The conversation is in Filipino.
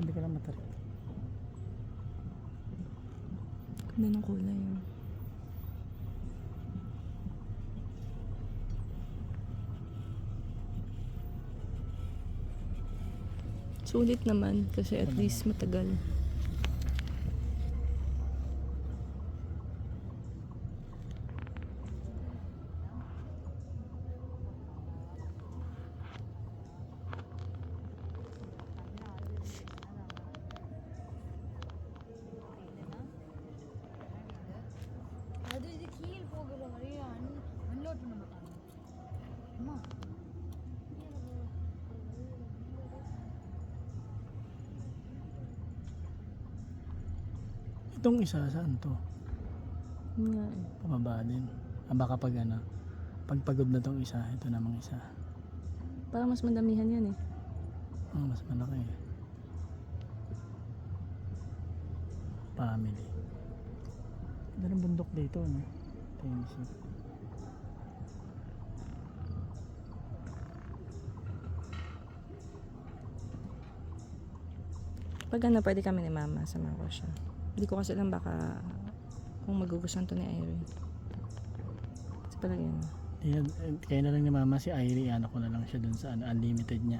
hindi ko lang matarik. Ganda ng kulay yun. Sulit naman kasi at least matagal. ಅದು ಇದಕ್ಕೆ ಹೀಲ್ ಹೋಗಲ್ಲ ಮರಿ ಅನ್ಲೋಡ್ ಮಾಡ್ತಾನೆ ಅಮ್ಮ Itong isa, saan to? Yun nga eh. Pababa din. Baka pag ano, pagpagod na tong isa, ito namang isa. Parang mas madamihan yan eh. Oh, mas malaki. Family. Ganda ng bundok dito, no? Tennessee. Pag ano, pwede kami ni mama, sama ko siya. Hindi ko kasi alam baka kung magugustuhan to ni Irene. Kasi pala yun. Kaya na lang ni mama si Irie, ano ko na lang siya dun sa unlimited niya.